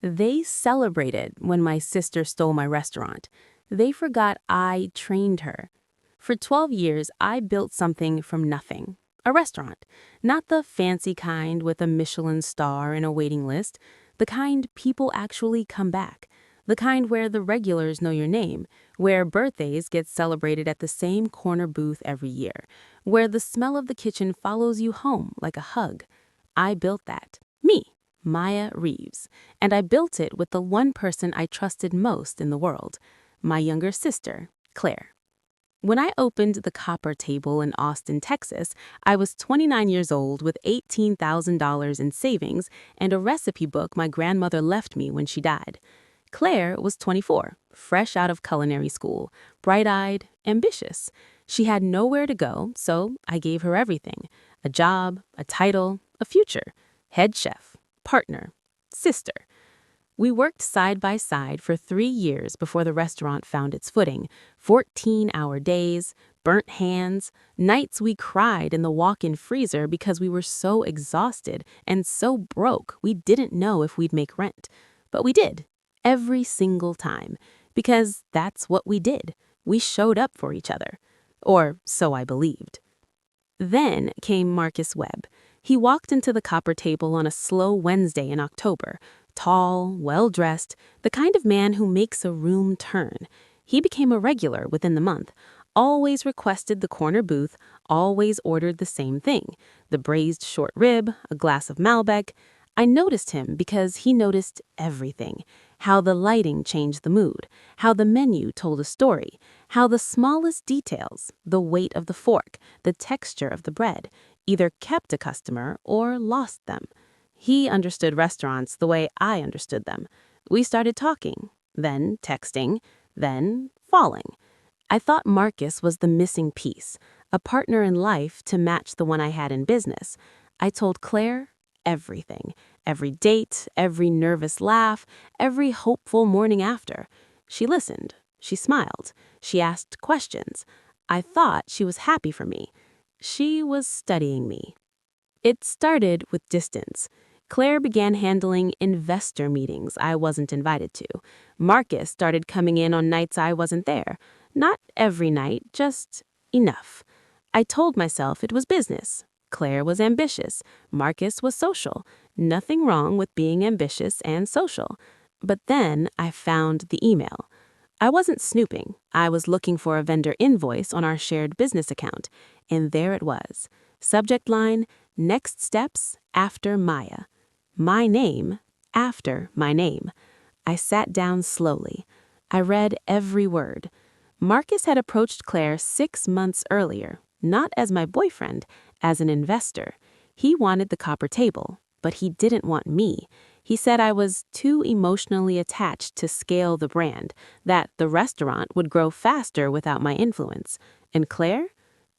They celebrated when my sister stole my restaurant. They forgot I trained her. For 12 years, I built something from nothing. A restaurant. Not the fancy kind with a Michelin star and a waiting list. The kind people actually come back. The kind where the regulars know your name. Where birthdays get celebrated at the same corner booth every year. Where the smell of the kitchen follows you home like a hug. I built that. Me. Maya Reeves, and I built it with the one person I trusted most in the world, my younger sister, Claire. When I opened the Copper Table in Austin, Texas, I was 29 years old with $18,000 in savings and a recipe book my grandmother left me when she died. Claire was 24, fresh out of culinary school, bright-eyed, ambitious. She had nowhere to go, so I gave her everything: a job, a title, a future, head chef, partner, sister. We worked side by side for 3 years before the restaurant found its footing. 14-hour days, burnt hands, nights we cried in the walk-in freezer because we were so exhausted and so broke we didn't know if we'd make rent. But we did, every single time, because that's what we did. We showed up for each other. Or so I believed. Then came Marcus Webb. He walked into the Copper Table on a slow Wednesday in October. Tall, well-dressed, the kind of man who makes a room turn. He became a regular within the month, always requested the corner booth, always ordered the same thing: the braised short rib, a glass of Malbec. I noticed him because he noticed everything: how the lighting changed the mood, how the menu told a story, how the smallest details, the weight of the fork, the texture of the bread, either kept a customer or lost them. He understood restaurants the way I understood them. We started talking, then texting, then falling. I thought Marcus was the missing piece, a partner in life to match the one I had in business. I told Claire everything: every date, every nervous laugh, every hopeful morning after. She listened. She smiled. She asked questions. I thought she was happy for me. She was studying me. It started with distance. Claire began handling investor meetings I wasn't invited to. Marcus started coming in on nights I wasn't there. Not every night, just enough. I told myself it was business. Claire was ambitious. Marcus was social. Nothing wrong with being ambitious and social. But then I found the email. I wasn't snooping. I was looking for a vendor invoice on our shared business account. And there it was. Subject line: next steps after Maya. My name after my name. I sat down slowly. I read every word. Marcus had approached Claire 6 months earlier, not as my boyfriend, as an investor. He wanted the Copper Table, but he didn't want me. He said I was too emotionally attached to scale the brand, that the restaurant would grow faster without my influence. And Claire?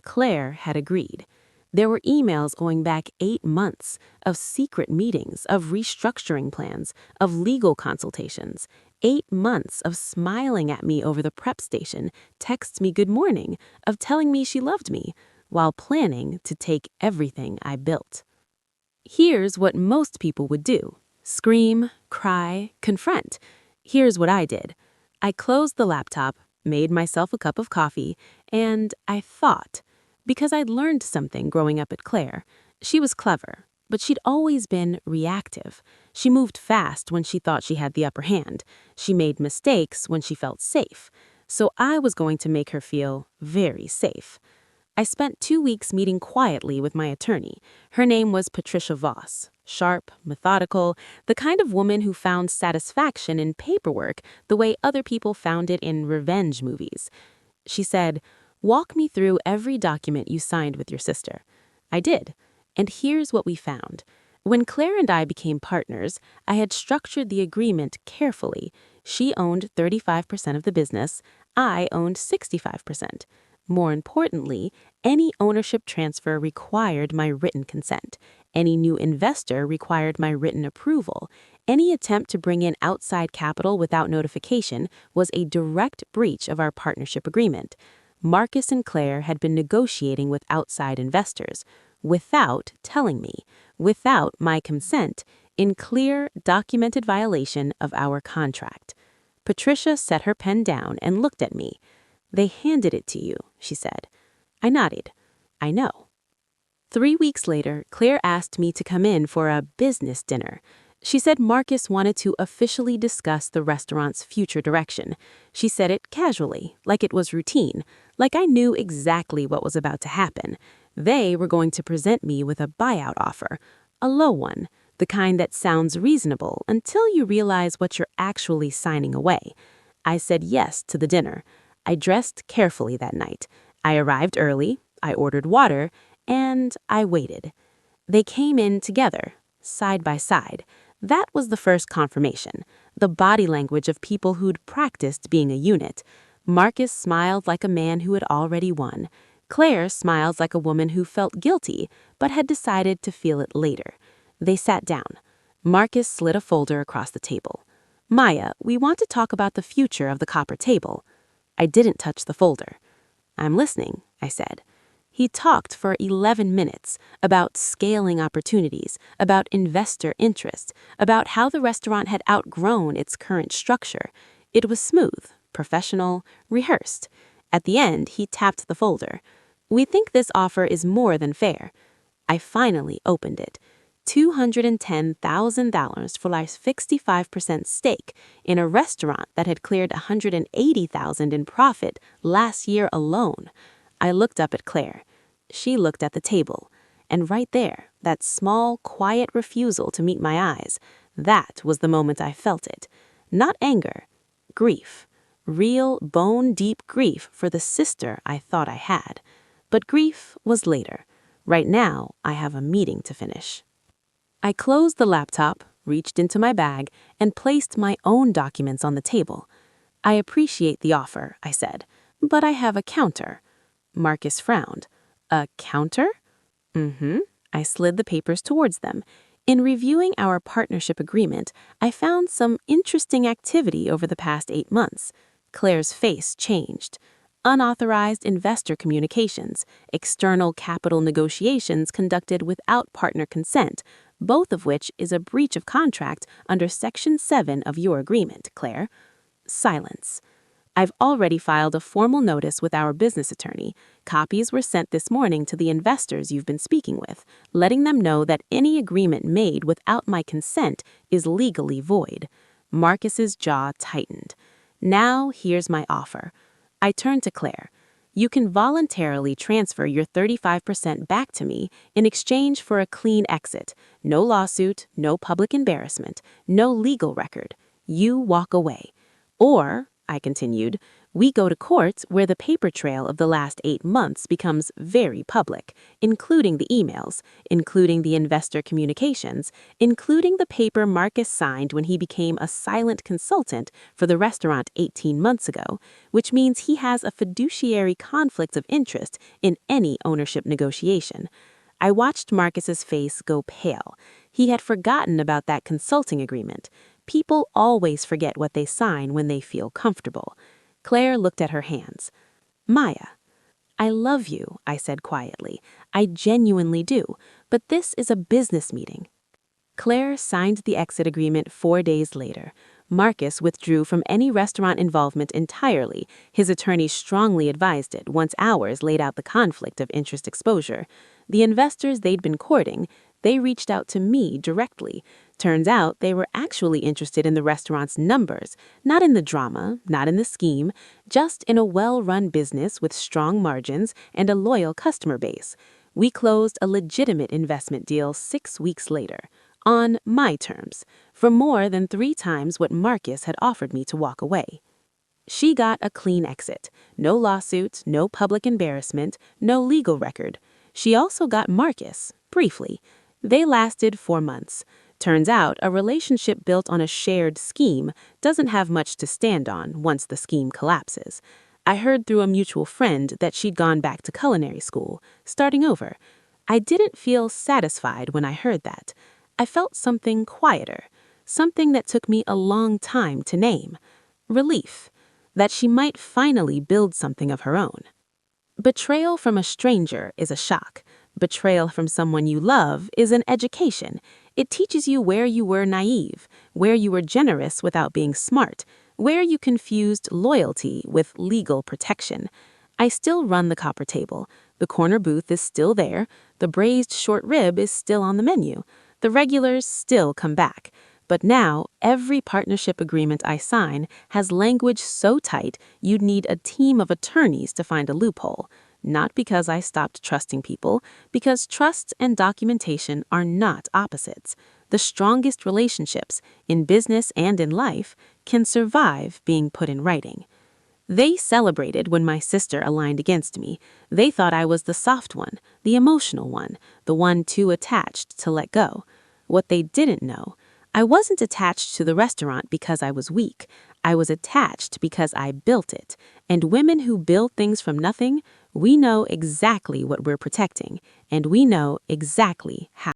Claire had agreed. There were emails going back 8 months of secret meetings, of restructuring plans, of legal consultations. 8 months of smiling at me over the prep station, texts me good morning, of telling me she loved me, while planning to take everything I built. Here's what most people would do: scream, cry, confront. Here's what I did. I closed the laptop, made myself a cup of coffee, and I thought. Because I'd learned something growing up at Claire. She was clever, but she'd always been reactive. She moved fast when she thought she had the upper hand. She made mistakes when she felt safe. So I was going to make her feel very safe. I spent 2 weeks meeting quietly with my attorney. Her name was Patricia Voss. Sharp, methodical, the kind of woman who found satisfaction in paperwork the way other people found it in revenge movies. She said, "Walk me through every document you signed with your sister." I did. And here's what we found. When Claire and I became partners, I had structured the agreement carefully. She owned 35% of the business. I owned 65%. More importantly, any ownership transfer required my written consent. Any new investor required my written approval. Any attempt to bring in outside capital without notification was a direct breach of our partnership agreement. Marcus and Claire had been negotiating with outside investors, without telling me, without my consent. in clear, documented violation of our contract. Patricia set her pen down and looked at me. "They handed it to you," she said. I nodded. "I know." 3 weeks later, Claire asked me to come in for a business dinner. She said Marcus wanted to officially discuss the restaurant's future direction. She said it casually, like it was routine, like I knew exactly what was about to happen. They were going to present me with a buyout offer, a low one, the kind that sounds reasonable until you realize what you're actually signing away. I said yes to the dinner. I dressed carefully that night. I arrived early, I ordered water, and I waited. They came in together, side by side. That was the first confirmation, the body language of people who'd practiced being a unit. Marcus smiled like a man who had already won. Claire smiled like a woman who felt guilty, but had decided to feel it later. They sat down. Marcus slid a folder across the table. "Maya, we want to talk about the future of the copper table." I didn't touch the folder. "I'm listening," I said. He talked for 11 minutes about scaling opportunities, about investor interest, about how the restaurant had outgrown its current structure. It was smooth, professional, rehearsed. At the end, he tapped the folder. "We think this offer is more than fair." I finally opened it. $210,000 for a 65% stake in a restaurant that had cleared $180,000 in profit last year alone. I looked up at Claire. She looked at the table. And right there, that small, quiet refusal to meet my eyes, that was the moment I felt it. Not anger, grief. Real, bone-deep grief for the sister I thought I had. But grief was later. Right now, I have a meeting to finish. I closed the laptop, reached into my bag, and placed my own documents on the table. "I appreciate the offer," I said, "but I have a counter." Marcus frowned. "A counter?" "Mm-hmm." I slid the papers towards them. In reviewing our partnership agreement, I found some interesting activity over the past 8 months. Claire's face changed. Unauthorized investor communications, external capital negotiations conducted without partner consent, both of which is a breach of contract under Section 7 of your agreement, Claire. Silence. "I've already filed a formal notice with our business attorney. Copies were sent this morning to the investors you've been speaking with, letting them know that any agreement made without my consent is legally void." Marcus's jaw tightened. "Now here's my offer." I turned to Claire. "You can voluntarily transfer your 35% back to me in exchange for a clean exit. No lawsuit, no public embarrassment, no legal record. You walk away. Or," I continued, "we go to court where the paper trail of the last 8 months becomes very public, including the emails, including the investor communications, including the paper Marcus signed when he became a silent consultant for the restaurant 18 months ago, which means he has a fiduciary conflict of interest in any ownership negotiation." I watched Marcus's face go pale. He had forgotten about that consulting agreement. People always forget what they sign when they feel comfortable. Claire looked at her hands. "Maya." "I love you," I said quietly. "I genuinely do. But this is a business meeting." Claire signed the exit agreement 4 days later. Marcus withdrew from any restaurant involvement entirely. His attorney strongly advised it once ours laid out the conflict of interest exposure. The investors they'd been courting, they reached out to me directly. Turns out they were actually interested in the restaurant's numbers, not in the drama, not in the scheme, just in a well-run business with strong margins and a loyal customer base. We closed a legitimate investment deal 6 weeks later, on my terms, for more than 3 times what Marcus had offered me to walk away. She got a clean exit. No lawsuit, no public embarrassment, no legal record. She also got Marcus, briefly. They lasted 4 months. Turns out a relationship built on a shared scheme doesn't have much to stand on once the scheme collapses. I heard through a mutual friend that she'd gone back to culinary school, starting over. I didn't feel satisfied when I heard that. I felt something quieter, something that took me a long time to name. Relief, that she might finally build something of her own. Betrayal from a stranger is a shock. Betrayal from someone you love is an education. It teaches you where you were naive, where you were generous without being smart, where you confused loyalty with legal protection. I still run the copper table. The corner booth is still there. The braised short rib is still on the menu. The regulars still come back. But now, every partnership agreement I sign has language so tight you'd need a team of attorneys to find a loophole. Not because I stopped trusting people, because trust and documentation are not opposites. The strongest relationships, in business and in life, can survive being put in writing. They celebrated when my sister aligned against me. They thought I was the soft one, the emotional one, the one too attached to let go. What they didn't know, I wasn't attached to the restaurant because I was weak. I was attached because I built it. And women who build things from nothing, we know exactly what we're protecting, and we know exactly how.